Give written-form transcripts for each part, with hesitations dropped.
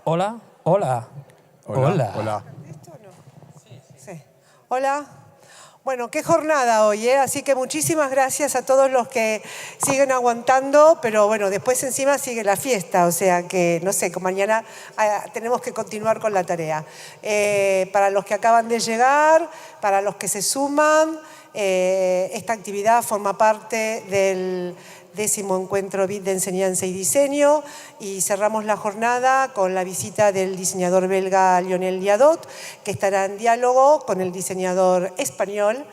Hola, hola, hola. Hola. ¿Esto o no? Sí. Hola. Bueno, qué jornada hoy, ¿eh? Así que muchísimas gracias a todos los que siguen aguantando, pero bueno, después encima sigue la fiesta, o sea que, no sé, que mañana tenemos que continuar con la tarea. Para los que acaban de llegar, para los que se suman, esta actividad forma parte del 10º encuentro de enseñanza y diseño y cerramos la jornada con la visita del diseñador belga Lionel Jadot, que estará en diálogo con el diseñador español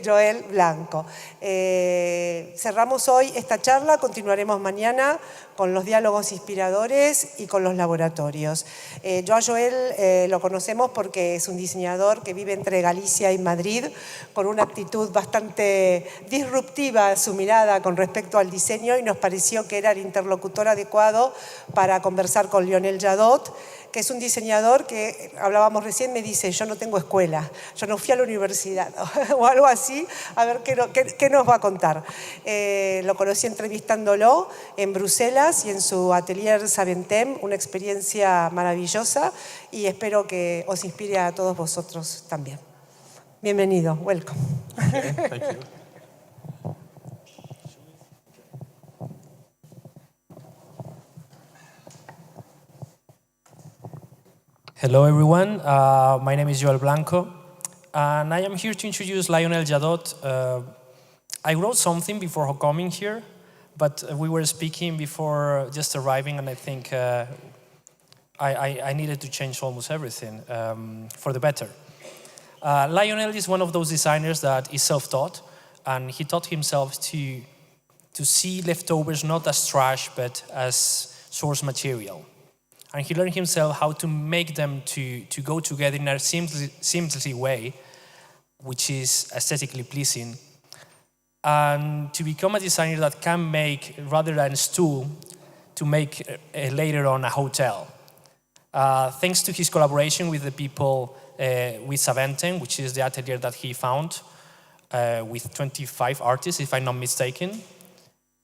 Joel Blanco. Cerramos hoy esta charla, continuaremos mañana con los diálogos inspiradores y con los laboratorios. Yo a Joel lo conocemos porque es un diseñador que vive entre Galicia y Madrid, con una actitud bastante disruptiva, su mirada con respecto al diseño, y nos pareció que era el interlocutor adecuado para conversar con Lionel Jadot, que es un diseñador que, hablábamos recién, me dice, yo no tengo escuela, yo no fui a la universidad, o algo así, a ver qué nos va a contar. Lo conocí entrevistándolo en Bruselas y en su atelier Saventem, una experiencia maravillosa, y espero que os inspire a todos vosotros también. Bienvenido, welcome. Okay, thank you. Hello everyone, my name is Joel Blanco and I am here to introduce Lionel Jadot. I wrote something before coming here, but we were speaking before just arriving, and I think I needed to change almost everything for the better. Lionel is one of those designers that is self-taught, and he taught himself to see leftovers not as trash but as source material. And he learned himself how to make them to go together in a seamless way, which is aesthetically pleasing. And to become a designer that can make, rather than a stool, to make later on a hotel. Thanks to his collaboration with the people with Saventem, which is the atelier that he found, with 25 artists, if I'm not mistaken,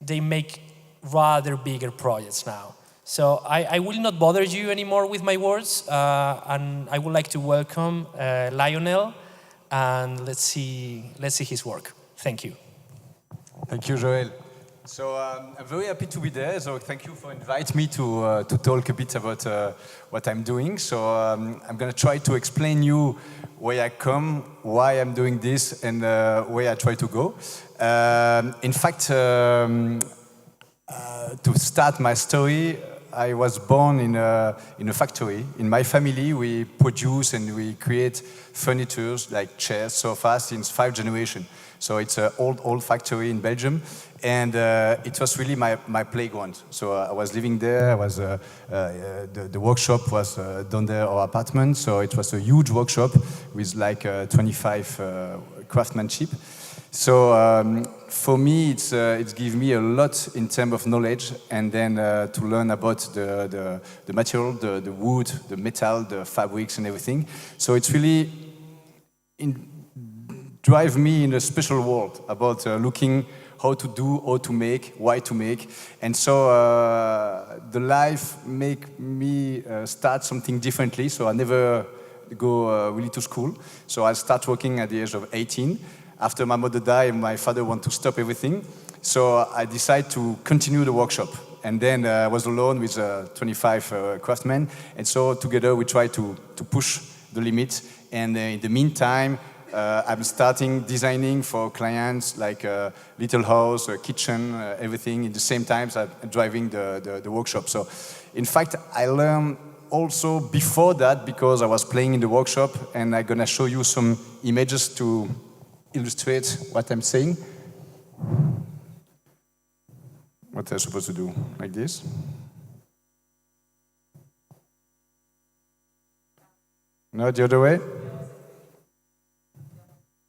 they make rather bigger projects now. So I will not bother you anymore with my words, and I would like to welcome Lionel, and let's see his work. Thank you. Thank you, Joel. So I'm very happy to be there. So thank you for inviting me to talk a bit about what I'm doing. So I'm going to try to explain you where I come, why I'm doing this, and where I try to go. In fact, to start my story, I was born in a factory. In my family, we produce and we create furniture like chairs, sofas since 5 generations. So it's an old factory in Belgium, and it was really my playground. So I was living there. I was the workshop was down there, our apartment. So it was a huge workshop with like 25 craftsmanship. So for me, it's given me a lot in terms of knowledge, and then to learn about the material, the wood, the metal, the fabrics, and everything. So it's really drive me in a special world about looking how to do, how to make, why to make. And so the life make me start something differently. So I never go really to school. So I start working at the age of 18. After my mother died, my father wanted to stop everything. So I decided to continue the workshop. And then I was alone with 25 craftsmen. And so together we tried to push the limit. And in the meantime, I'm starting designing for clients like a little house, a kitchen, everything. At the same time, I'm driving the workshop. So in fact, I learned also before that because I was playing in the workshop, and I'm going to show you some images to illustrate what I'm saying. What am I supposed to do? Like this? No, the other way?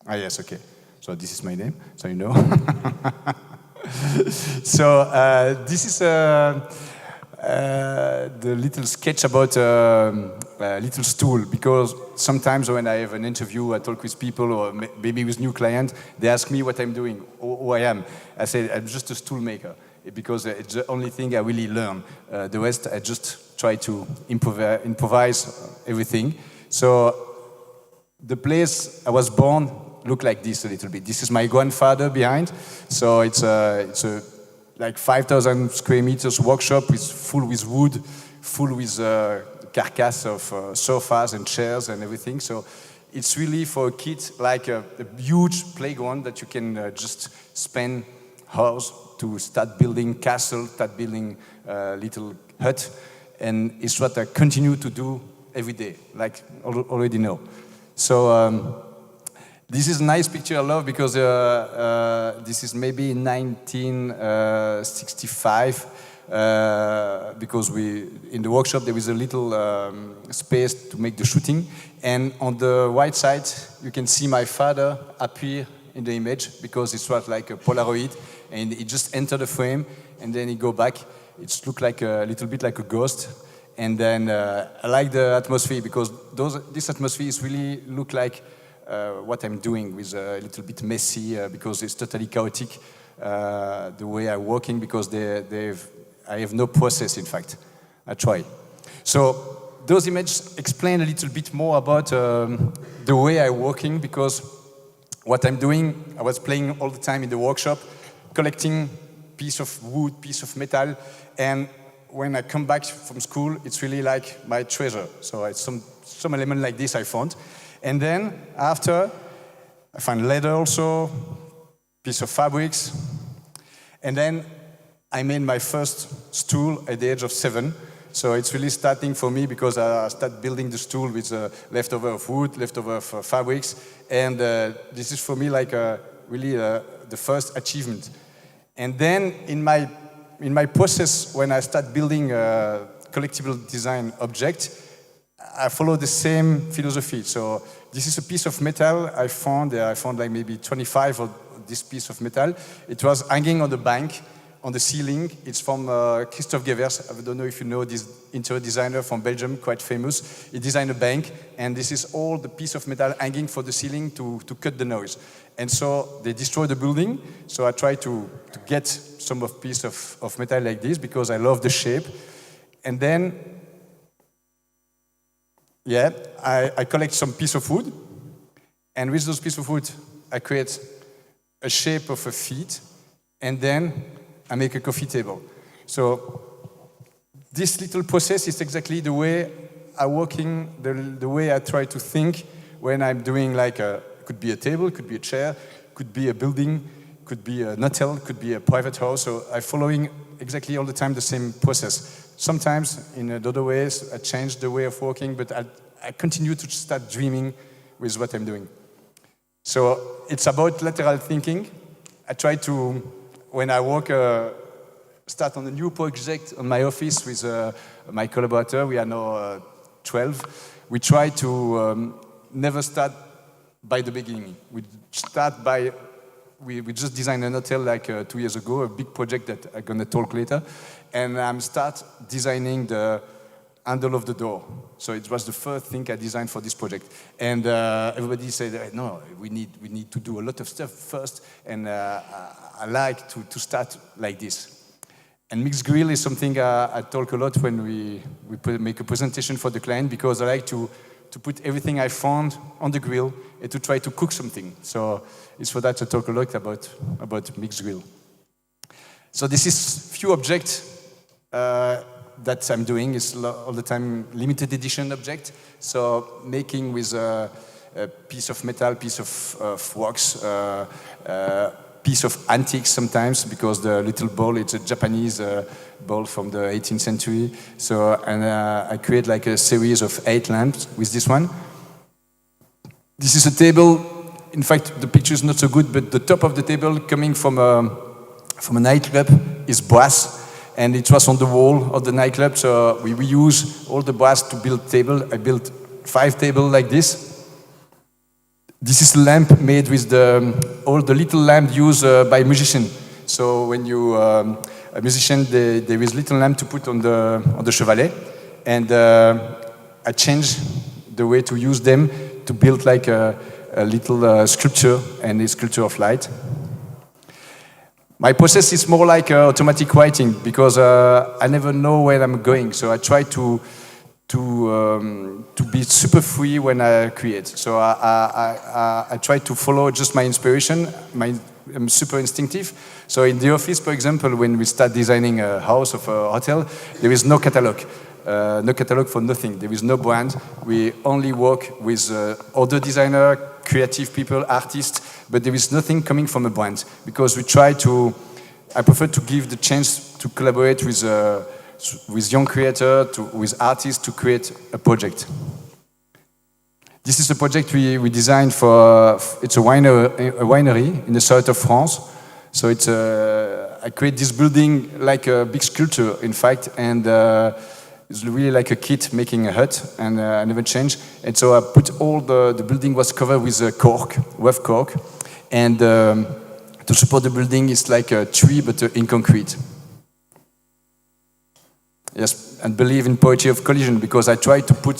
Ah, yes, okay. So this is my name, so you know. So this is the little sketch about a little stool, because sometimes when I have an interview, I talk with people, or maybe with new clients, they ask me what I'm doing, who I am. I say, I'm just a stool maker, because it's the only thing I really learn. The rest, I just try to improvise everything. So the place I was born looked like this a little bit. This is my grandfather behind. So it's a like 5,000 square meters workshop with full with wood, full with carcass of sofas and chairs and everything. So it's really for a kid like a huge playground that you can just spend hours to start building castle, start building little hut. And it's what I continue to do every day, like already know. So this is a nice picture I love because this is maybe 1965 because in the workshop there is a little space to make the shooting, and on the right side you can see my father appear in the image because it was like a Polaroid, and he just entered the frame and then he go back. It looked like a little bit like a ghost. And then I like the atmosphere because this atmosphere is really look like what I'm doing, with a little bit messy because it's totally chaotic the way I'm working, because I have no process. In fact, I try. So those images explain a little bit more about the way I'm working, because what I'm doing, I was playing all the time in the workshop, collecting piece of wood, piece of metal, and when I come back from school, it's really like my treasure. So it's some element like this I found. And then after, I find leather also, piece of fabrics. And then I made my first stool at the age of 7. So it's really starting for me because I start building the stool with leftover of wood, leftover of fabrics. And this is for me like really the first achievement. And then in my process, when I start building a collectible design object, I follow the same philosophy. So this is a piece of metal I found like maybe 25 of this piece of metal. It was hanging on the bank, on the ceiling. It's from Christophe Gevers. I don't know if you know this interior designer from Belgium, quite famous. He designed a bank, and this is all the piece of metal hanging for the ceiling to cut the noise. And so they destroyed the building. So I try to get some piece of metal like this because I love the shape. And then, yeah, I collect some piece of wood. And with those pieces of wood, I create a shape of a feet. And then I make a coffee table. So this little process is exactly the way I'm working, the way I try to think when I'm doing like could be a table, could be a chair, could be a building, could be an hotel, could be a private house. So I'm following exactly all the time the same process. Sometimes in other ways I change the way of working, but I continue to start dreaming with what I'm doing. So it's about lateral thinking. I try to, when I work, start on a new project on my office with my collaborator, we are now 12. We try to never start by the beginning. We start by, we just designed an hotel like 2 years ago, a big project that I'm going to talk later. And I'm start designing the handle of the door. So it was the first thing I designed for this project. And everybody said, no, we need to do a lot of stuff first. And I like to start like this. And mixed grill is something I talk a lot when we make a presentation for the client, because I like to put everything I found on the grill and to try to cook something. So it's for that I talk a lot about mixed grill. So this is few objects that I'm doing. Is all the time limited edition object. So making with a piece of metal, piece of wax, piece of antiques sometimes, because the little bowl, it's a Japanese bowl from the 18th century. So, and I create like a series of 8 lamps with this one. This is a table. In fact, the picture is not so good, but the top of the table coming from a nightclub is brass. And it was on the wall of the nightclub, so we reuse all the brass to build table. I built 5 tables like this. This is a lamp made with all the little lamp used by musicians. So when you a musician, there is little lamp to put on the chevalet, and I changed the way to use them to build like a little sculpture and a sculpture of light. My process is more like automatic writing because I never know where I'm going. So I try to be super free when I create. So I try to follow just my inspiration. I'm super instinctive. So in the office, for example, when we start designing a house or a hotel, there is no catalog. No catalog for nothing. There is no brand. We only work with other designer, creative people, artists, but there is nothing coming from a brand because I prefer to give the chance to collaborate with young creators, with artists to create a project. This is a project we designed for, it's a winery in the south of France. So I create this building like a big sculpture, in fact, and it's really like a kid making a hut, and I never changed. And so I put all the building was covered with cork, rough cork, and to support the building it's like a tree but in concrete. Yes, and believe in poetry of collision because I try to put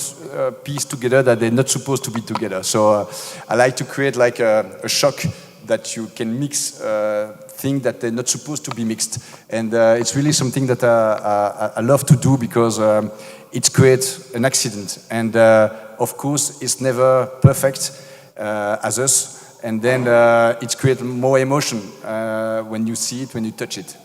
pieces together that they're not supposed to be together. So I like to create like a shock that you can mix things that they're not supposed to be mixed. And it's really something that I love to do because it creates an accident. And of course, it's never perfect as us. And then it creates more emotion when you see it, when you touch it.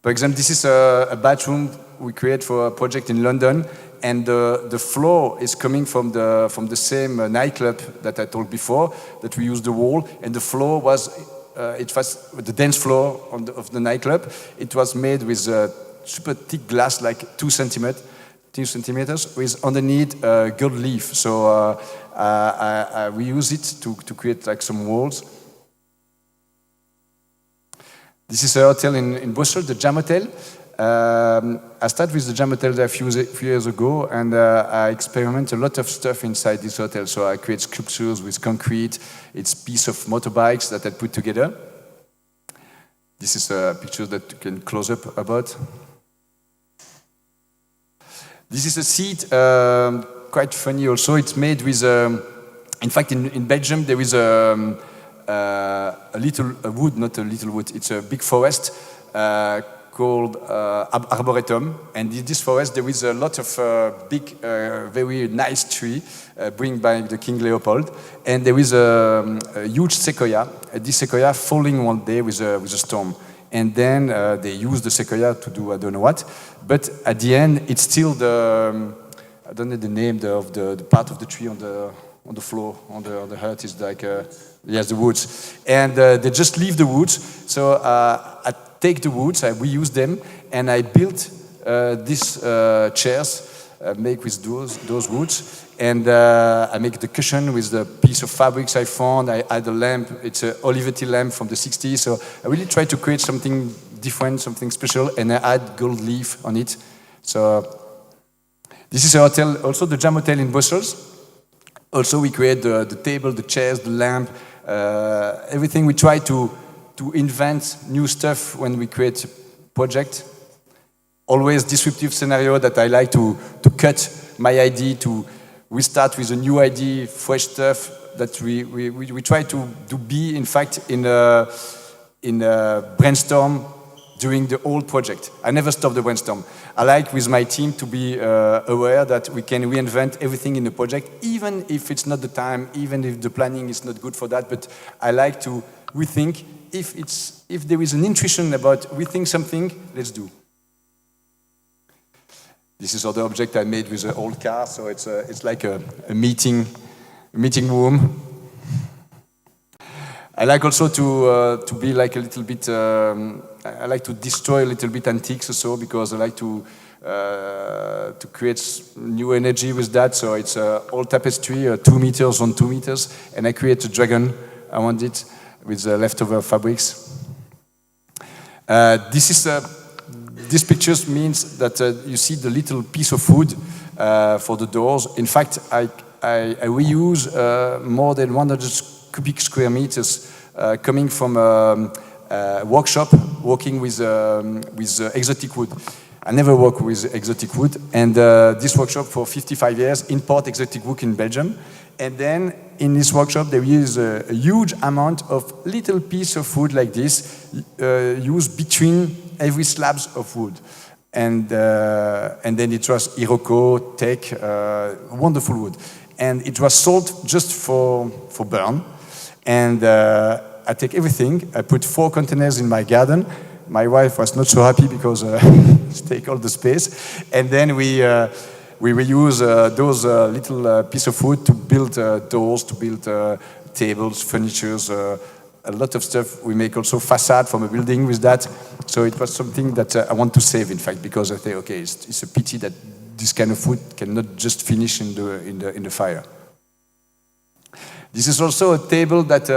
For example, this is a bathroom we create for a project in London, and the floor is coming from the same nightclub that I told before, that we used the wall, and the floor was, it was the dance floor of the nightclub. It was made with super thick glass, like 2 centimeters, with underneath gold leaf. So we use it to create like some walls. This is a hotel in Brussels, the Jam Hotel. I started with the Jam Hotel a few years ago, and I experiment a lot of stuff inside this hotel. So I create sculptures with concrete. It's a piece of motorbikes that I put together. This is a picture that you can close up about. This is a seat, quite funny also. It's made with, in fact, in Belgium, there is a wood, not a little wood, it's a big forest called Arboretum. And in this forest, there is a lot of big, very nice tree bring by the King Leopold. And there is a huge sequoia. This sequoia falling one day with a storm. And then they use the sequoia to do I don't know what. But at the end, it's still I don't know the name of the part of the tree on the floor, on the hut is like, yes, the woods. And they just leave the woods. So I take the woods, I reuse them, and I built these chairs, make with those woods. And I make the cushion with the piece of fabrics I found. I add a lamp, it's an Olivetti lamp from the 60s. So I really try to create something different, something special, and I add gold leaf on it. So this is a hotel, also the Jam Hotel in Brussels. Also, we create the table, the chairs, the lamp, everything. We try to invent new stuff when we create project. Always disruptive scenario that I like to cut my idea, we start with a new idea, fresh stuff that we try to be, in fact, in a brainstorm during the whole project. I never stop the brainstorm. I like with my team to be aware that we can reinvent everything in the project, even if it's not the time, even if the planning is not good for that. But I like to rethink. If there is an intuition about rethink something, let's do. This is other object I made with an old car, so it's like a meeting room. I like also to be like a little bit. I like to destroy a little bit antiques also because I like to create new energy with that. So it's an old tapestry, 2 meters on 2 meters, and I create a dragon around it with leftover fabrics. This picture means that you see the little piece of wood for the doors. In fact, I reuse more than 100 cubic square meters coming from a workshop working with exotic wood. I never work with exotic wood, and this workshop for 55 years import exotic wood in Belgium. And then in this workshop, there is a huge amount of little piece of wood like this used between every slabs of wood. And then it was Iroko, teak, wonderful wood. And it was sold just for burn. And I take everything. I put 4 containers in my garden. My wife was not so happy because it take all the space. And then we reuse those little piece of wood to build doors, to build tables, furnitures, a lot of stuff. We make also facade from a building with that. So it was something that I want to save, in fact, because I think, okay, it's a pity that this kind of wood cannot just finish in the fire. This is also a table that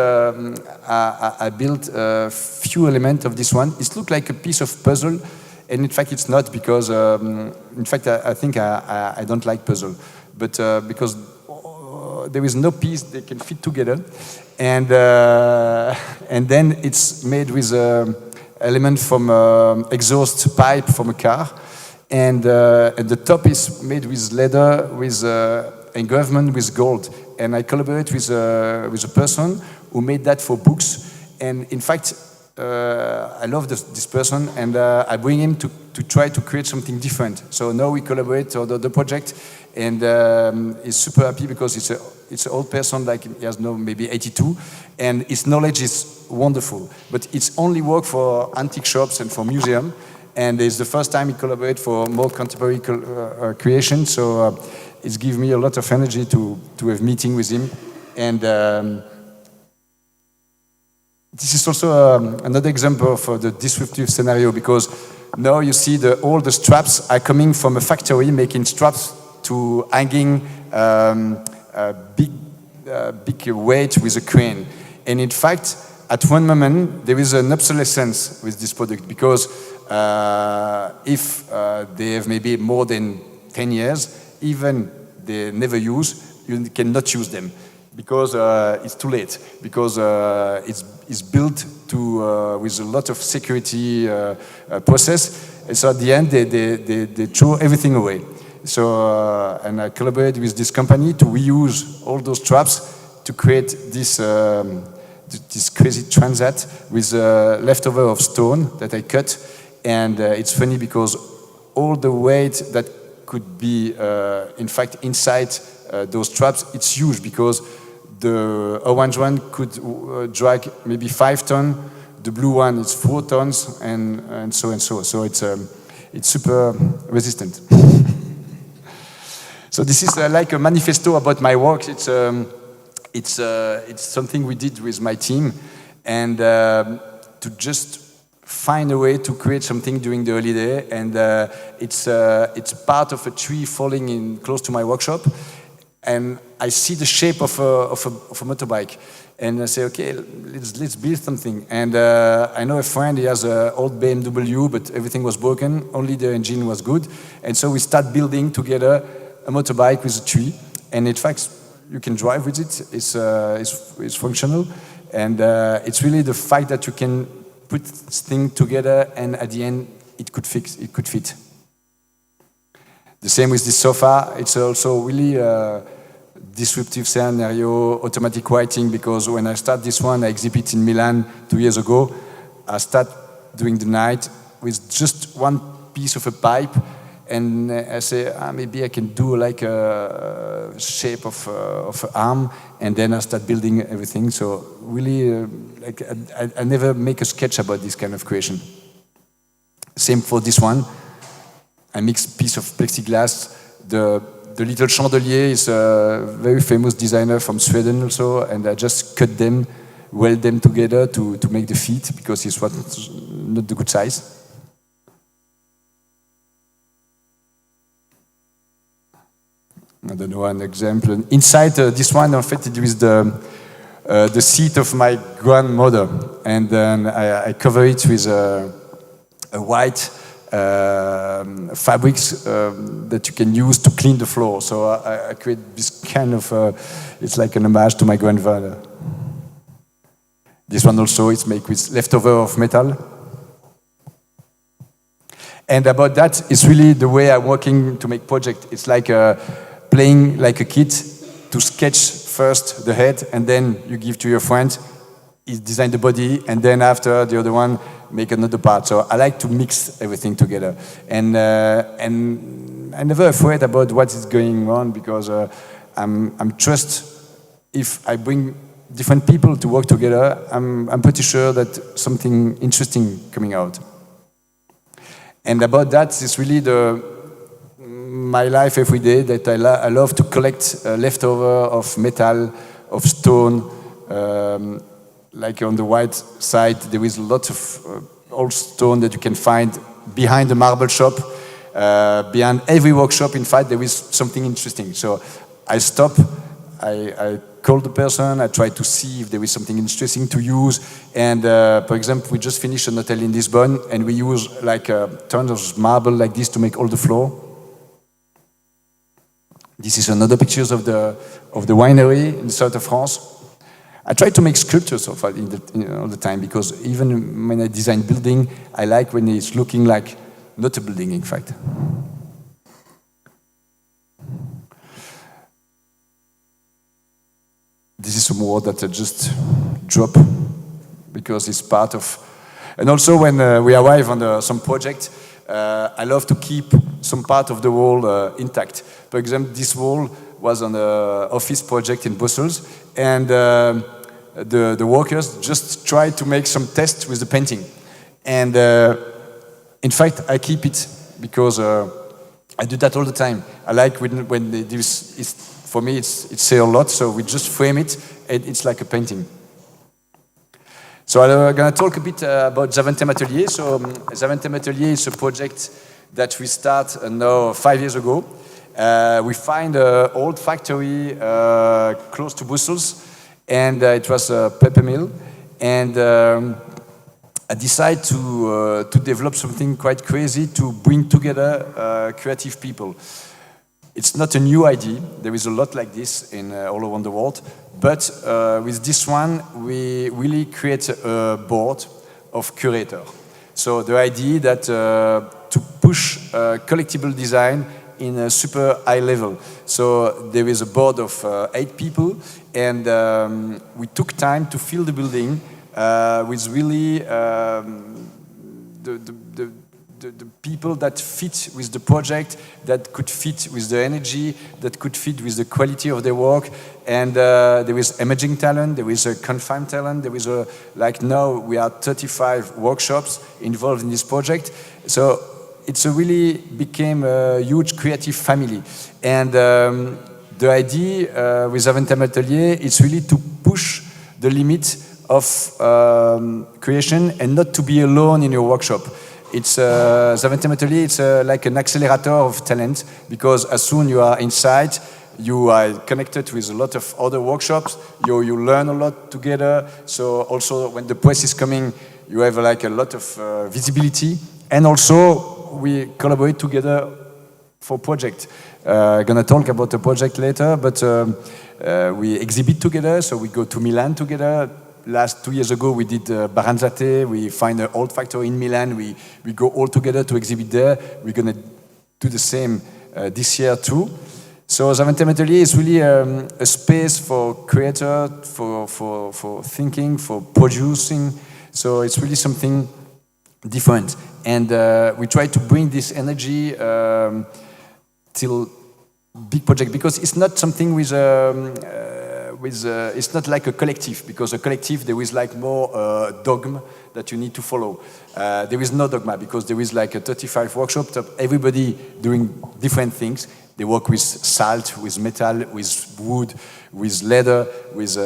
I built a few elements of this one. It looks like a piece of puzzle, and in fact it's not, because in fact I think I don't like puzzle, but because there is no piece they can fit together, and then it's made with element from exhaust pipe from a car, and the top is made with leather with engravement with gold. And I collaborate with a person who made that for books. And in fact, I love this person, and I bring him to try to create something different. So now we collaborate on the project, and he's super happy because it's an old person, like he has now maybe 82, and his knowledge is wonderful. But it's only work for antique shops and for museum, and it's the first time he collaborates for more contemporary creation. So it's given me a lot of energy to have meeting with him. And this is also another example of the disruptive scenario, because now you see all the straps are coming from a factory making straps to hanging big weight with a crane. And in fact, at one moment, there is an obsolescence with this product, because if they have maybe more than 10 years, even they never use, you cannot use them, because it's too late, because it's built with a lot of security process, and so at the end they throw everything away. So and I collaborated with this company to reuse all those straps to create this crazy transat with leftover of stone that I cut, and it's funny because all the weight that could be, in fact, inside those straps, it's huge, because the orange one could drag maybe 5 tons, the blue one is 4 tons, and so and so. So it's super resistant. So this is like a manifesto about my work. It's something we did with my team, and to just find a way to create something during the holiday, and it's part of a tree falling in close to my workshop, and I see the shape of a motorbike, and I say, okay, let's build something. And I know a friend, he has an old BMW, but everything was broken, only the engine was good, and so we start building together a motorbike with a tree, and in fact you can drive with it. It's functional, and it's really the fact that you can put things together, and at the end it could fit. The same with this sofa. It's also really a disruptive scenario, automatic writing, because when I start this one, I exhibit in Milan 2 years ago. I start during the night with just one piece of a pipe, and I say, maybe I can do like a shape of an arm, and then I start building everything. So really, like I never make a sketch about this kind of creation. Same for this one. I mix a piece of plexiglass. The little chandelier is a very famous designer from Sweden also, and I just cut them, weld them together to make the feet, because it was not the good size. I don't know, an example. Inside this one, in fact, it is the seat of my grandmother, and then I cover it with a white fabrics that you can use to clean the floor. So I create this kind of, it's like an homage to my grandfather. This one also is made with leftover of metal. And about that, it's really the way I'm working to make project. It's like playing like a kid to sketch first the head, and then you give to your friend. He design the body, and then after the other one make another part. So I like to mix everything together, and I'm never afraid about what is going on because I'm trust if I bring different people to work together, I'm pretty sure that something interesting coming out. And about that is really my life every day, that I love to collect leftover of metal, of stone. Like on the right side, there is a lot of old stone that you can find behind the marble shop. Behind every workshop, in fact, there is something interesting. So I stop, I call the person, I try to see if there is something interesting to use. And for example, we just finished an hotel in Lisbon, and we use like tons of marble like this to make all the floor. This is another pictures of the winery in the south of France. I try to make sculptures of it all the time, because even when I design building, I like when it's looking like not a building, in fact. This is some word that I just drop because it's part of. And also when we arrive on some project, I love to keep some part of the wall intact. For example, this wall was on an office project in Brussels, and the workers just tried to make some tests with the painting. And in fact, I keep it because I do that all the time. I like when for me, it's say a lot, so we just frame it, and it's like a painting. So I'm going to talk a bit about Zaventem Atelier. So Zaventem Atelier is a project that we start now 5 years ago. We find an old factory close to Brussels, and it was a paper mill. And I decided to develop something quite crazy to bring together creative people. It's not a new idea. There is a lot like this all around the world. But with this one, we really create a board of curator. So the idea that to push collectible design in a super high level. So there is a board of 8 people, and we took time to fill the building with really the people that fit with the project, that could fit with the energy, that could fit with the quality of their work. And there is emerging talent, there is a confirmed talent, there is like now we are 35 workshops involved in this project. So it's really became a huge creative family. And the idea with Zaventem Atelier is really to push the limit of creation and not to be alone in your workshop. It's Zaventem Atelier, it's like an accelerator of talent, because as soon you are inside, you are connected with a lot of other workshops, you learn a lot together. So also when the press is coming, you have like a lot of visibility. And also we collaborate together for project. I'm gonna talk about the project later, but we exhibit together, so we go to Milan together. Last 2 years ago, we did Baranzate. We find an old factory in Milan. We go all together to exhibit there. We're going to do the same this year too. So Zaventem Atelier is really a space for creator, for thinking, for producing. So it's really something different. And we try to bring this energy till big project, because it's not something with it's not like a collective, because a collective there is like more dogma that you need to follow. There is no dogma, because there is like a 35 workshops of everybody doing different things. They work with salt, with metal, with wood, with leather, with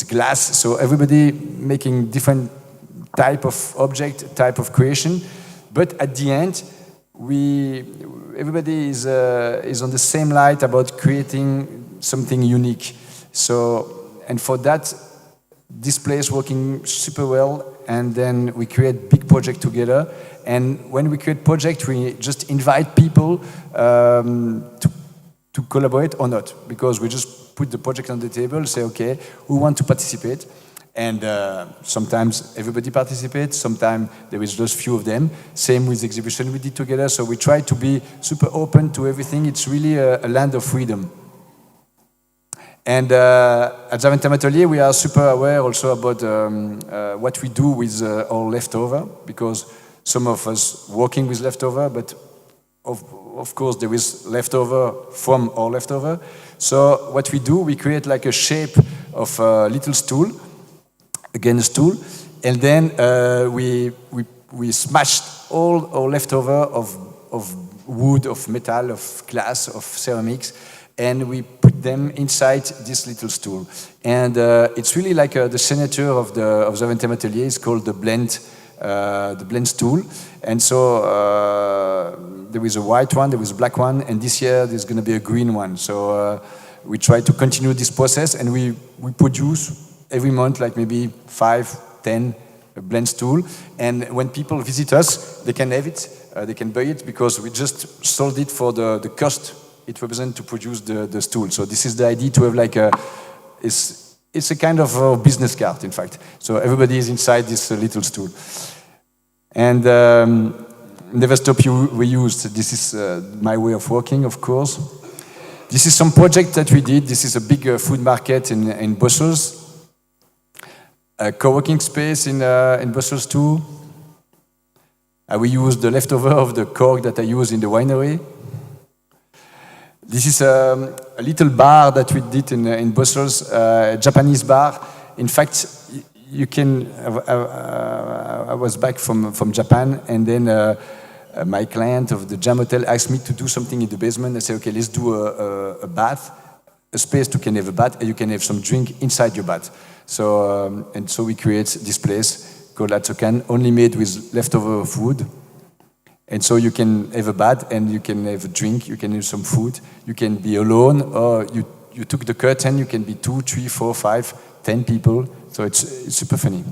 glass. So everybody making different type of object, type of creation. But at the end, everybody is on the same light about creating something unique. So, and for that, this place working super well, and then we create big project together. And when we create project, we just invite people to collaborate or not, because we just put the project on the table, say, okay, who want to participate? And sometimes everybody participates, sometimes there is just few of them. Same with the exhibition we did together. So we try to be super open to everything. It's really a land of freedom. And at Zaventem Atelier, we are super aware also about what we do with our leftover, because some of us working with leftover, but of course there is leftover from our leftover. So what we do, we create like a shape of a little stool, again a stool, and then we smashed all our leftover of wood, of metal, of glass, of ceramics, and we put them inside this little stool. And it's really like the signature of Zaventem Atelier is called the blend stool. And so there is a white one, there is a black one, and this year there's going to be a green one. So we try to continue this process, and we produce every month like maybe 5, 10 blend stool. And when people visit us, they can have it, they can buy it, because we just sold it for the cost it represents to produce the stool. So this is the idea, to have like it's a kind of a business card, in fact. So everybody is inside this little stool. And never stop reused. This is my way of working, of course. This is some project that we did. This is a big food market in Brussels. A co-working space in Brussels too. We use the leftover of the cork that I use in the winery. This is a little bar that we did in Brussels, a Japanese bar. In fact, you can. I was back from Japan, and then my client of the Jam Hotel asked me to do something in the basement. I said, okay, let's do a bath, a space to can have a bath, and you can have some drink inside your bath. So and so we create this place called Atsokan, only made with leftover food. And so you can have a bath, and you can have a drink, you can have some food, you can be alone, or you took the curtain, you can be 2, 3, 4, 5, 10 people. So it's super funny.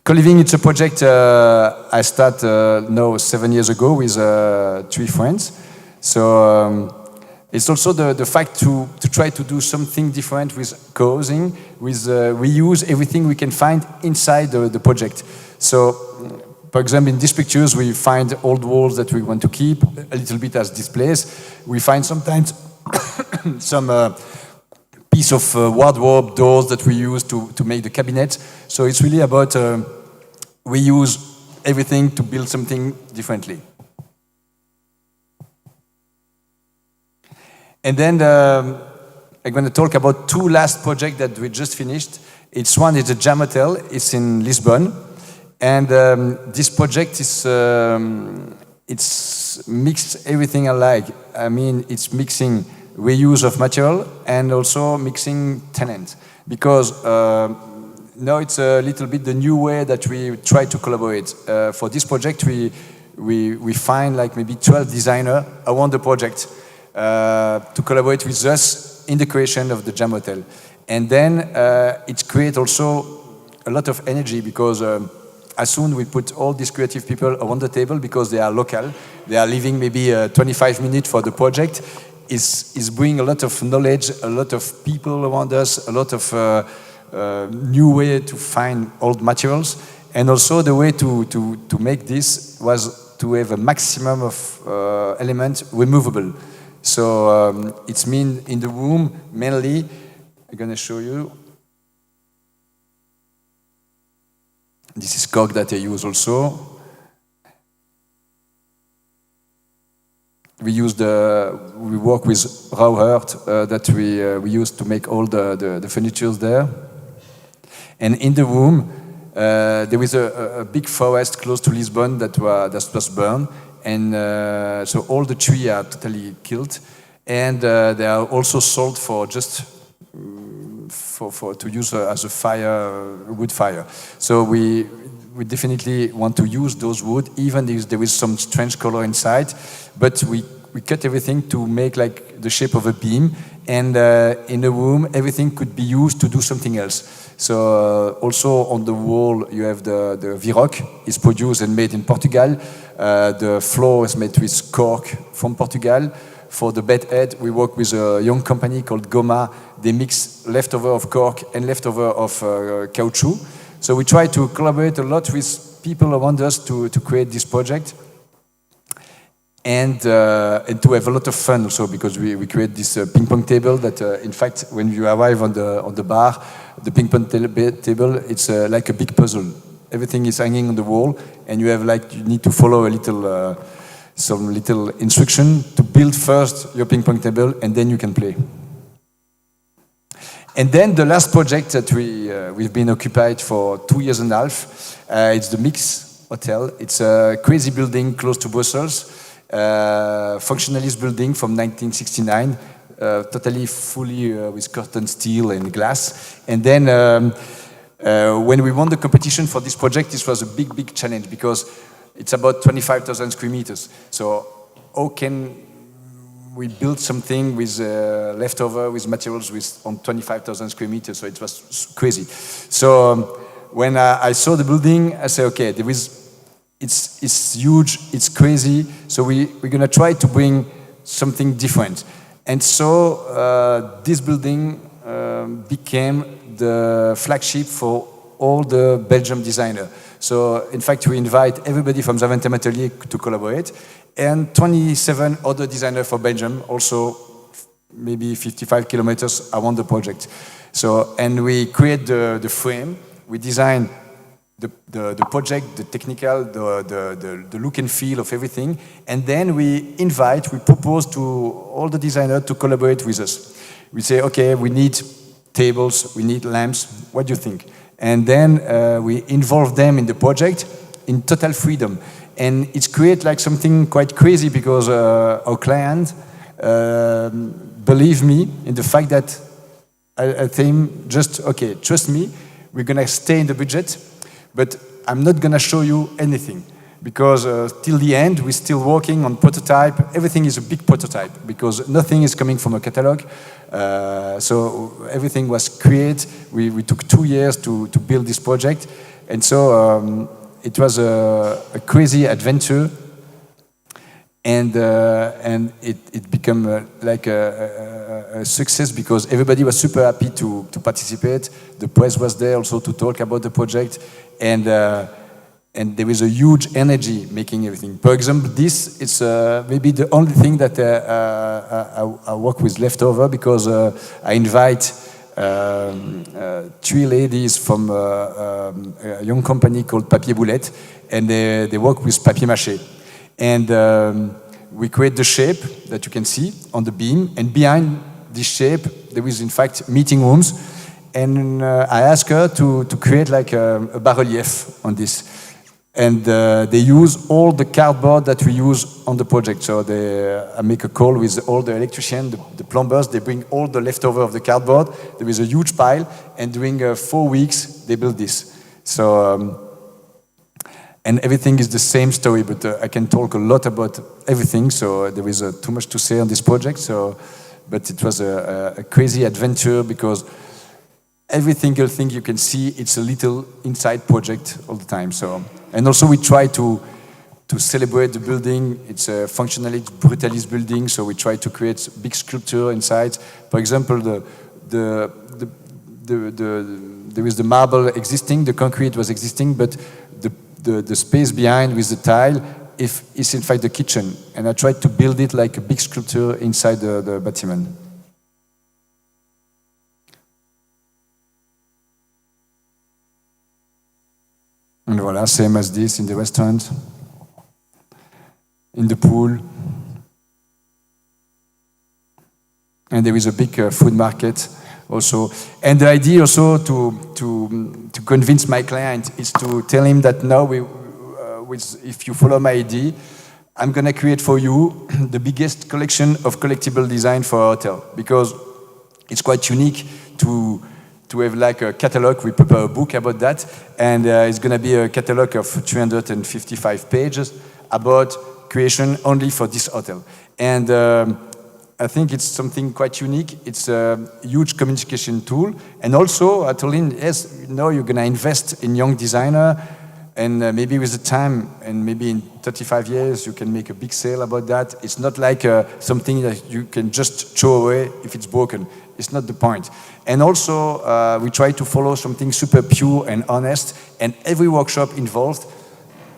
Co-living, it's a project I started now 7 years ago with 3 friends. So it's also the fact to try to do something different with co-housing, with reuse everything we can find inside the project. So, for example, in these pictures, we find old walls that we want to keep a little bit as displays. We find sometimes some piece of wardrobe doors that we use to make the cabinet. So it's really about we use everything to build something differently. And then I'm going to talk about 2 last projects that we just finished. One is the Jam Hotel. It's in Lisbon. And this project is it's mixed everything I like. I mean, it's mixing reuse of material and also mixing tenant. Because now it's a little bit the new way that we try to collaborate. For this project, we find like maybe 12 designers around the project to collaborate with us in the creation of the Jam Hotel. And then it creates also a lot of energy, because as soon we put all these creative people around the table, because they are local, they are living maybe 25 minutes for the project, is bringing a lot of knowledge, a lot of people around us, a lot of new way to find old materials. And also the way to make this was to have a maximum of elements removable. So it's mean in the room, mainly, I'm going to show you. This is cork that I use also. We work with raw earth that we use to make all the furniture there. And in the room, there is a big forest close to Lisbon that was burned. And so all the trees are totally killed. And they are also sold for just to use as a wood fire. So we definitely want to use those wood, even if there is some strange color inside. But we cut everything to make like the shape of a beam. And in the room, everything could be used to do something else. So also on the wall, you have the Viroc. It's produced and made in Portugal. The floor is made with cork from Portugal. For the bed head, we work with a young company called Goma. They mix leftover of cork and leftover of caoutchouc. So we try to collaborate a lot with people around us to create this project. and to have a lot of fun also, because we create this ping pong table that in fact when you arrive on the bar, the ping pong table, it's like a big puzzle. Everything is hanging on the wall, and you need to follow a little some little instruction to build first your ping pong table, and then you can play. And then the last project that we've been occupied for 2 years and a half, it's the Mix Hotel. It's a crazy building close to Brussels, functionalist building from 1969, totally fully with curtain steel and glass. And then when we won the competition for this project, this was a big, big challenge because it's about 25,000 square meters. So how can we build something with leftover, with materials on 25,000 square meters? So it was crazy. So when I saw the building, I said, okay, it's huge, it's crazy. So we're gonna try to bring something different. And so this building became the flagship for all the Belgian designers. So in fact, we invite everybody from Zaventem Atelier to collaborate, and 27 other designers for Belgium, also maybe 55 kilometers around the project. So, and we create the frame, we design the project, the technical, the look and feel of everything, and then we propose to all the designers to collaborate with us. We say, okay, we need tables, we need lamps, what do you think? And then we involve them in the project in total freedom. And it's create like something quite crazy because our client believe me in the fact that I think just, okay, trust me, we're gonna stay in the budget, but I'm not gonna show you anything. Because till the end, we're still working on prototype. Everything is a big prototype because nothing is coming from a catalog. So everything was created. We took 2 years to build this project. And so it was a crazy adventure. And it became like a success because everybody was super happy to participate. The press was there also to talk about the project. And there is a huge energy making everything. For example, this is maybe the only thing that I work with leftover because I invite 3 ladies from a young company called Papier Boulette, and they work with papier mâché. And we create the shape that you can see on the beam, and behind this shape, there is in fact meeting rooms. And I asked her to create like a bas-relief on this. And they use all the cardboard that we use on the project. So I make a call with all the electricians, the plumbers. They bring all the leftover of the cardboard. There is a huge pile, and during 4 weeks they build this. So and everything is the same story, but I can talk a lot about everything. So there is too much to say on this project. So, but it was a crazy adventure because every single thing you can see, it's a little inside project all the time. So, and also we try to celebrate the building. It's a functionalist, brutalist building, so we try to create big sculpture inside. For example, there is the marble existing, the concrete was existing, but the space behind with the tile is in fact the kitchen. And I tried to build it like a big sculpture inside the bâtiment. And voila, same as this in the restaurant, in the pool. And there is a big food market also. And the idea also to convince my client is to tell him that now, if you follow my idea, I'm going to create for you the biggest collection of collectible design for a hotel. Because it's quite unique to have like a catalog. We prepare a book about that, and it's going to be a catalog of 355 pages about creation only for this hotel. And I think it's something quite unique. It's a huge communication tool. And also, I told him, yes, you're going to invest in young designer, and maybe with the time, and maybe in 35 years, you can make a big sale about that. It's not like something that you can just throw away if it's broken. It's not the point. And also, we try to follow something super pure and honest, and every workshop involved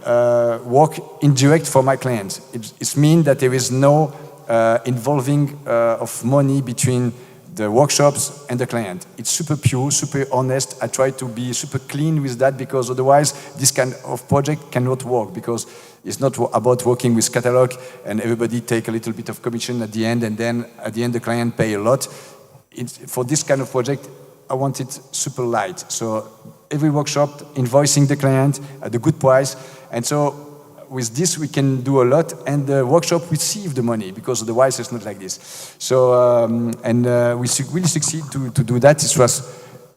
work indirect for my client. It means that there is no involving of money between the workshops and the client. It's super pure, super honest. I try to be super clean with that because otherwise this kind of project cannot work because it's not about working with catalog and everybody take a little bit of commission at the end and then at the end the client pay a lot. For this kind of project, I want it super light. So every workshop invoicing the client at a good price. And so with this we can do a lot and the workshop receive the money because otherwise it's not like this. So, we really succeed to do that. It was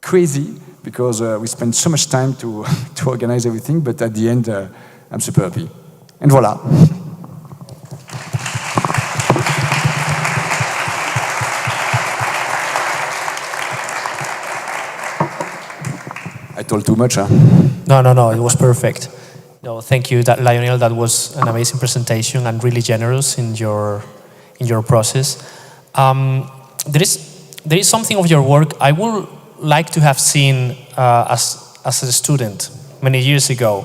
crazy because we spent so much time to organize everything, but at the end I'm super happy. And voila. I told too much, huh? No, it was perfect. No, thank you, Lionel. That was an amazing presentation and really generous in your process. There is something of your work I would like to have seen as a student many years ago,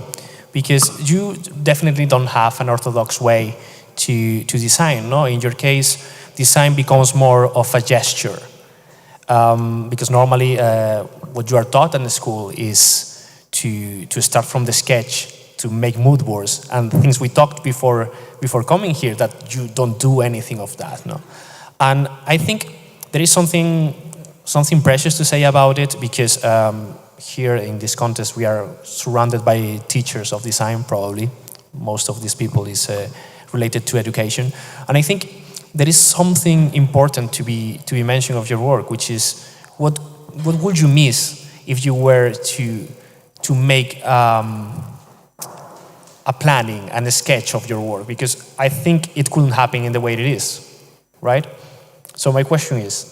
because you definitely don't have an orthodox way to design. No, in your case, design becomes more of a gesture, because normally what you are taught in the school is to start from the sketch, to make mood boards and things we talked before coming here, that you don't do anything of that, no? And I think there is something precious to say about it, because here in this contest we are surrounded by teachers of design, probably. Most of these people is related to education. And I think there is something important to be mentioned of your work, which is what would you miss if you were to make a planning and a sketch of your work, because I think it couldn't happen in the way it is, right? So my question is,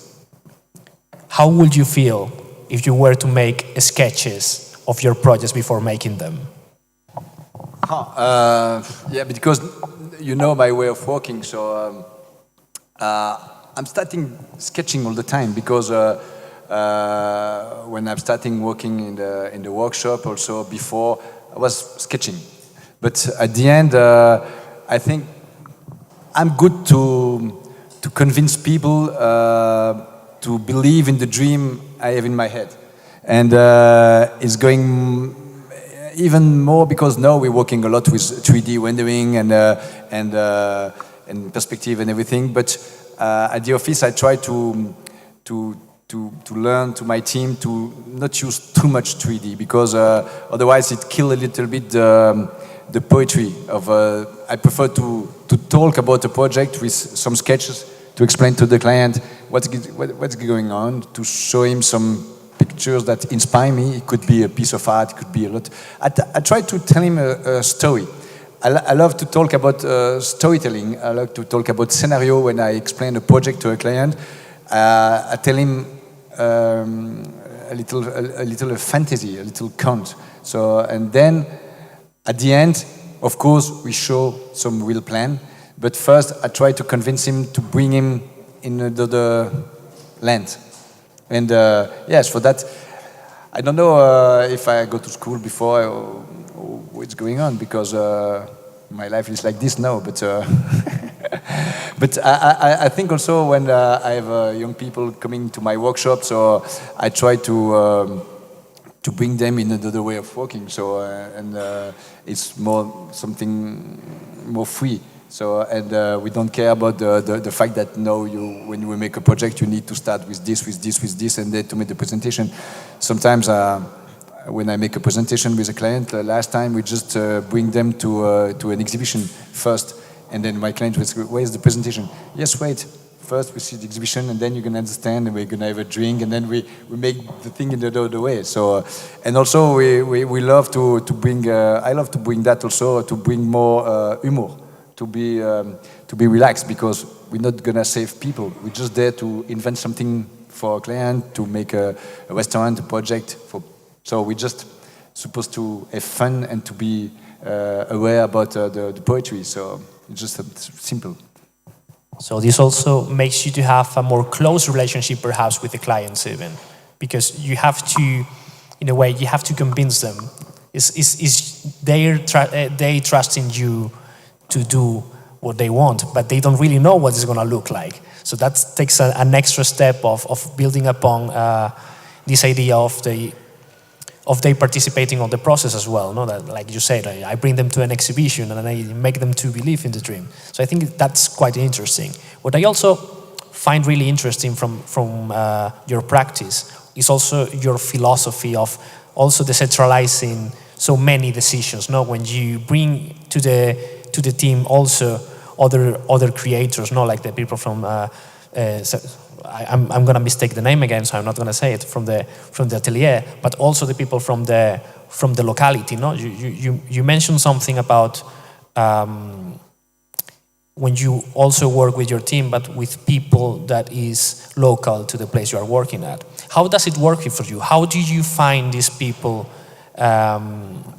how would you feel if you were to make sketches of your projects before making them? Yeah, because you know my way of working, so I'm starting sketching all the time because when I'm starting working in the workshop, also before I was sketching. But at the end, I think I'm good to convince people to believe in the dream I have in my head. And it's going even more because now we're working a lot with 3D rendering and perspective and everything. But at the office, I try to learn to my team to not use too much 3D because otherwise it kills a little bit the poetry of. I prefer to talk about a project with some sketches to explain to the client what's going on, to show him some pictures that inspire me. It could be a piece of art, it could be a lot. I try to tell him a story. I love to talk about storytelling. I like to talk about scenario when I explain a project to a client. I tell him a little fantasy, a little count. So, and then at the end, of course, we show some real plan. But first, I try to convince him to bring him in the land. And yes, for that, I don't know if I go to school before or what's going on, because my life is like this now. But but I think also when I have young people coming to my workshop, so I try to bring them in another way of working. So and it's more something more free. So and we don't care about the fact that now when you make a project you need to start with this, and then to make the presentation. Sometimes when I make a presentation with a client, last time we just bring them to an exhibition first, and then my client was, "Where's the presentation?" "Yes, wait. First we see the exhibition, and then you're gonna understand, and we're gonna have a drink, and then we make the thing in the other way." So, and also we love to bring. I love to bring that also, to bring more humor. To be relaxed, because we're not gonna save people. We're just there to invent something for a client, to make a restaurant, a project. So we're just supposed to have fun and to be aware about the poetry. So it's just simple. So this also makes you to have a more close relationship, perhaps, with the clients even, because you have to, in a way, you have to convince them. It's they trust in you to do what they want, but they don't really know what it's going to look like. So that takes an extra step of building upon this idea of they participating on the process as well. No, that, like you said, I bring them to an exhibition and I make them to believe in the dream. So I think that's quite interesting. What I also find really interesting from your practice is also your philosophy of also decentralizing so many decisions. No, when you bring to the team also other creators, no, like the people from. I'm going to mistake the name again, so I'm not going to say it, from the atelier, but also the people from the locality. No, you mentioned something about when you also work with your team, but with people that is local to the place you are working at. How does it work for you? How do you find these people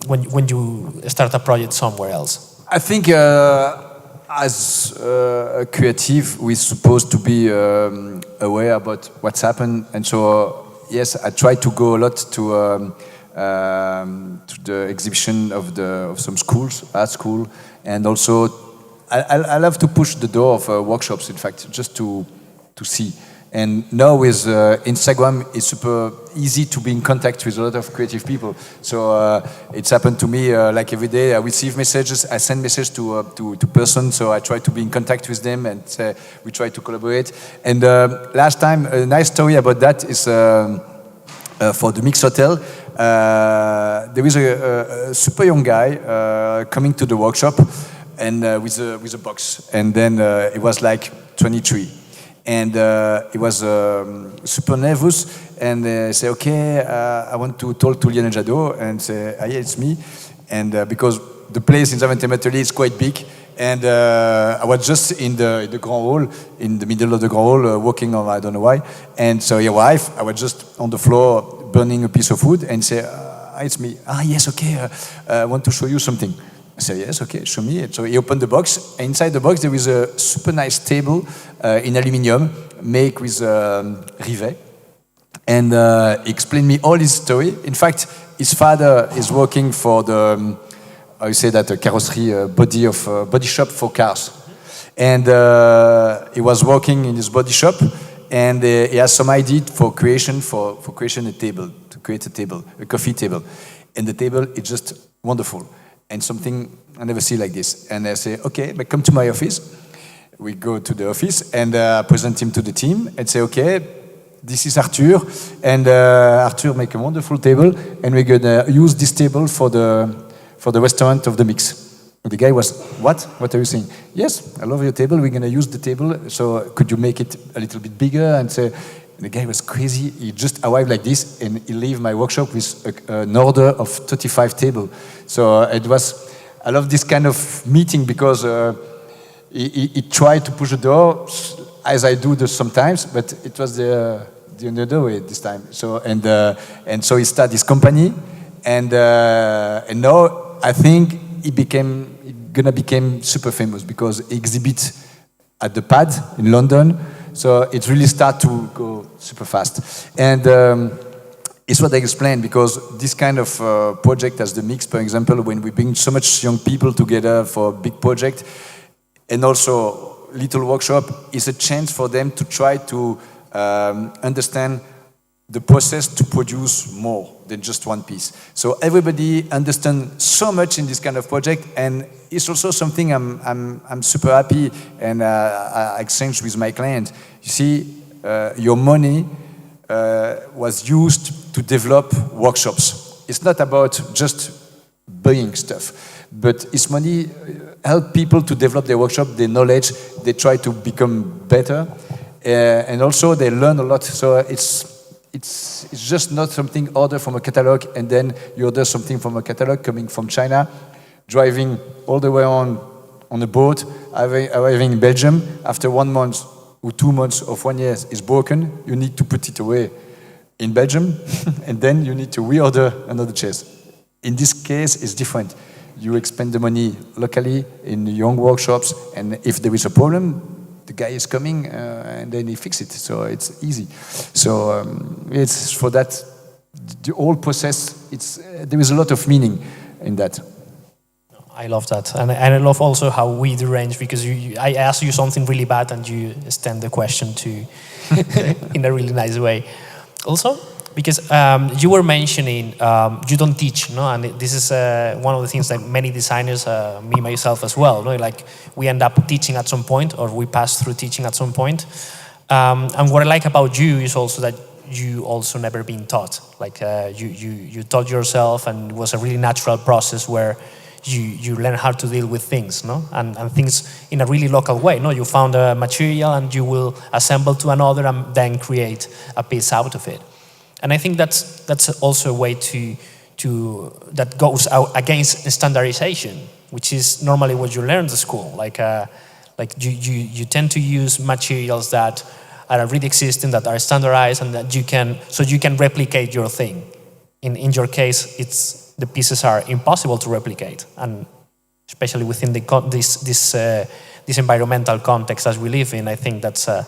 when you start a project somewhere else? I think as a creative, we're supposed to be aware about what's happened, and so yes, I try to go a lot to the exhibition of some schools, art school, and also I love to push the door of workshops. In fact, just to see. And now with Instagram, it's super easy to be in contact with a lot of creative people. So it's happened to me like every day. I receive messages, I send messages to persons, so I try to be in contact with them, and we try to collaborate. And last time, a nice story about that is for the Mix Hotel. There is a super young guy coming to the workshop, and with a box, and then it was like 23. And he was super nervous, and say, okay, I want to talk to Lionel Jadot, and say, yeah, it's me. And because the place in Zaventem is quite big, and I was just in the Grand Hall, in the middle of the Grand Hall, working on, I don't know why. And so he arrived, I was just on the floor burning a piece of wood, and say, it's me. Yes, okay, I want to show you something. I said, yes, okay, show me. So he opened the box, and inside the box there is a super nice table in aluminium, made with rivet. And he explained me all his story. In fact, his father is working for the, how you say that, a carrosserie body shop for cars. And he was working in his body shop, and he has some idea for creation a table, to create a table, a coffee table. And the table is just wonderful. And something I never see like this. And I say, okay, but come to my office. We go to the office and present him to the team and say, okay, this is Arthur. And Arthur make a wonderful table, and we're gonna use this table for the restaurant of the Mix. And the guy was, what? What are you saying? Yes, I love your table. We're gonna use the table. So could you make it a little bit bigger? And say, the guy was crazy. He just arrived like this, and he leave my workshop with an order of 35 tables. So it was, I love this kind of meeting because he tried to push the door, as I do this sometimes, but it was the other way this time. So and so he started his company, and now I think he gonna become super famous because he exhibits at the Pad in London. So it really started to go super fast. And it's what I explained, because this kind of project as the Mix, for example, when we bring so much young people together for a big project, and also little workshop, is a chance for them to try to understand the process to produce more than just one piece. So everybody understands so much in this kind of project, and it's also something I'm super happy, and I exchange with my client. You see, your money was used to develop workshops. It's not about just buying stuff, but it's money help people to develop their workshop, their knowledge. They try to become better, and also they learn a lot. So it's just not something ordered from a catalog, and then you order something from a catalog coming from China, driving all the way on a boat, arriving in Belgium. After 1 month or 2 months of 1 year is broken, you need to put it away in Belgium, and then you need to reorder another chest. In this case, it's different. You expend the money locally in young workshops, and if there is a problem, the guy is coming and then he fixes it. So it's easy. So it's for that, the whole process, there is a lot of meaning. in that. I love that, and I love also how we derange, because I ask you something really bad and you extend the question to in a really nice way. Also, because you were mentioning you don't teach, no, and this is one of the things that many designers, me myself as well, no, like we end up teaching at some point, or we pass through teaching at some point. And what I like about you is also that you also never been taught. Like you taught yourself, and it was a really natural process where you learn how to deal with things, no? And things in a really local way, no? You found a material and you will assemble to another and then create a piece out of it. And I think that's also a way that goes out against standardization, which is normally what you learn at school. Like you tend to use materials that are already existing, that are standardized, and that you can replicate your thing. In your case, the pieces are impossible to replicate, and especially within this environmental context as we live in, I think that's a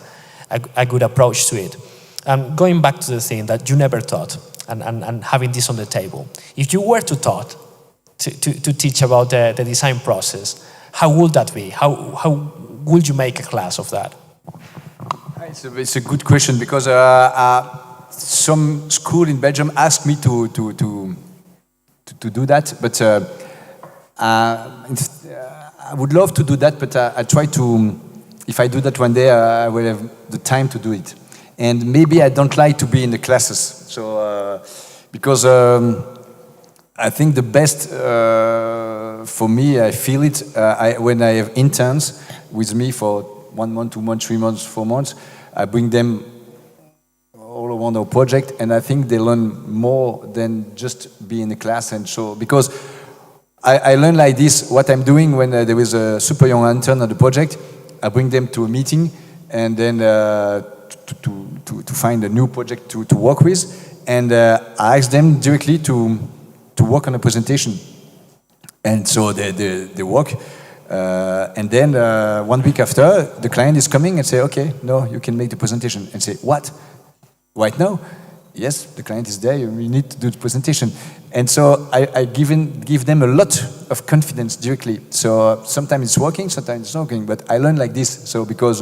good approach to it. Going back to the thing that you never taught, and having this on the table, if you were to teach about the design process, how would that be? How would you make a class of that? It's a good question, because some school in Belgium asked me to do that, but I would love to do that, but I try to, if I do that one day, I will have the time to do it. And maybe I don't like to be in the classes, so because I think the best for me, I feel it when I have interns with me for 1 month, 2 months, 3 months, 4 months. I bring them all around our project, and I think they learn more than just be in the class and show. Because I learn like this, what I'm doing when there is a super young intern on the project, I bring them to a meeting, and then to find a new project to work with, and I ask them directly to work on a presentation. And so they work, and then 1 week after, the client is coming and say, okay, no, you can make the presentation. And say, what? Right now? Yes, the client is there, you need to do the presentation. And so I give them a lot of confidence directly. So sometimes it's working, sometimes it's not working, but I learn like this. So because,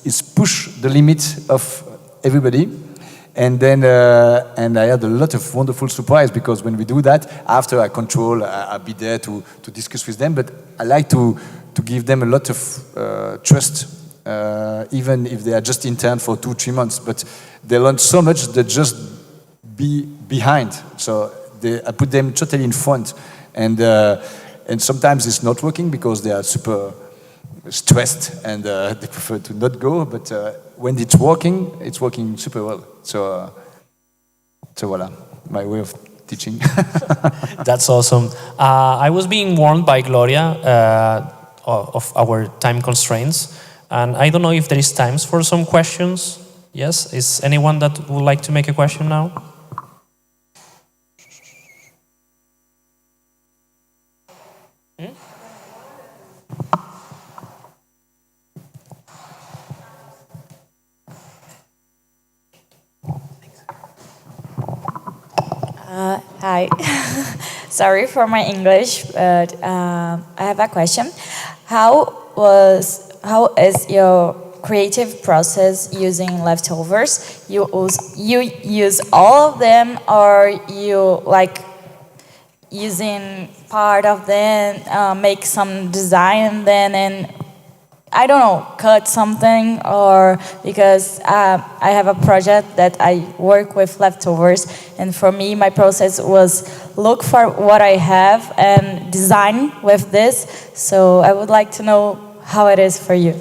it's push the limit of everybody. And then, and I had a lot of wonderful surprise, because when we do that, after I control, I'll be there to discuss with them, but I like to give them a lot of trust, even if they are just intern for 2-3 months, but they learn so much that just be behind. So I put them totally in front, and sometimes it's not working because they are super stressed and they prefer to not go, but when it's working super well. So voila, my way of teaching. That's awesome. I was being warned by Gloria of our time constraints, and I don't know if there is times for some questions. Yes, is anyone that would like to make a question now? Hi, sorry for my English, but I have a question. How is your creative process using leftovers? You use all of them, or you like using part of them, make some design and I don't know, cut something, or because I have a project that I work with leftovers, and for me, my process was look for what I have and design with this. So I would like to know how it is for you.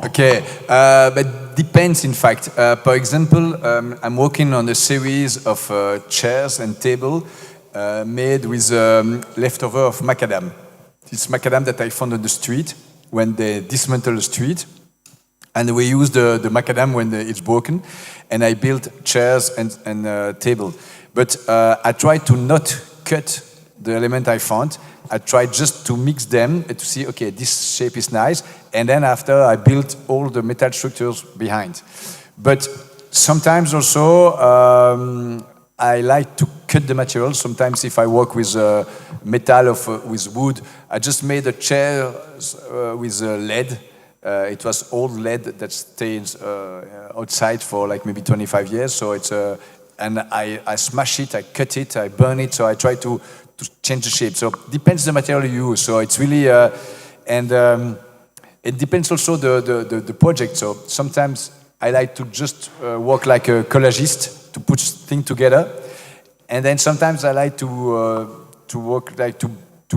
Okay, but depends in fact. For example, I'm working on a series of chairs and table made with leftover of macadam. It's macadam that I found on the street when they dismantle the street, and we use the macadam when it's broken, and I built chairs and table. But I try to not cut the element I found. I try just to mix them and to see, okay, this shape is nice, and then after I built all the metal structures behind. But sometimes also I like to cut the material. Sometimes if I work with metal or with wood, I just made a chair with lead. It was old lead that stays outside for like maybe 25 years. So it's and I smash it, I cut it, I burn it. So I try to change the shape. So depends the material you use. So it's really it depends also the project. So sometimes I like to just work like a collagist to put things together, and then sometimes I like to work like to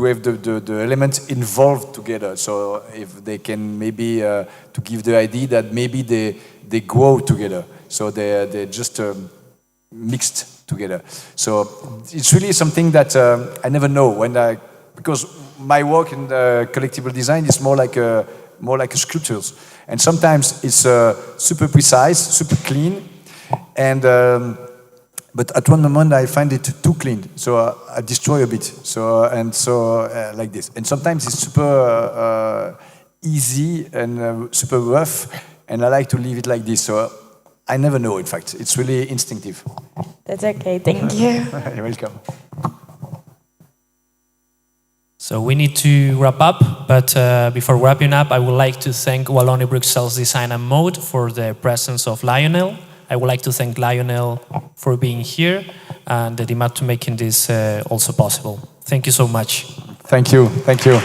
have the elements involved together. So if they can maybe to give the idea that maybe they grow together. So they're just mixed together. So it's really something that I never know because my work in collectible design is more like sculptures, and sometimes it's super precise, super clean, and but at one moment I find it too clean, so I destroy a bit. So like this, and sometimes it's super easy and super rough, and I like to leave it like this. So I never know. In fact, it's really instinctive. That's okay. Thank you. You're welcome. So we need to wrap up, but before wrapping up, I would like to thank Wallonie Bruxelles Design and Mode for the presence of Lionel. I would like to thank Lionel for being here and the DIMAT to making this also possible. Thank you so much. Thank you. Thank you.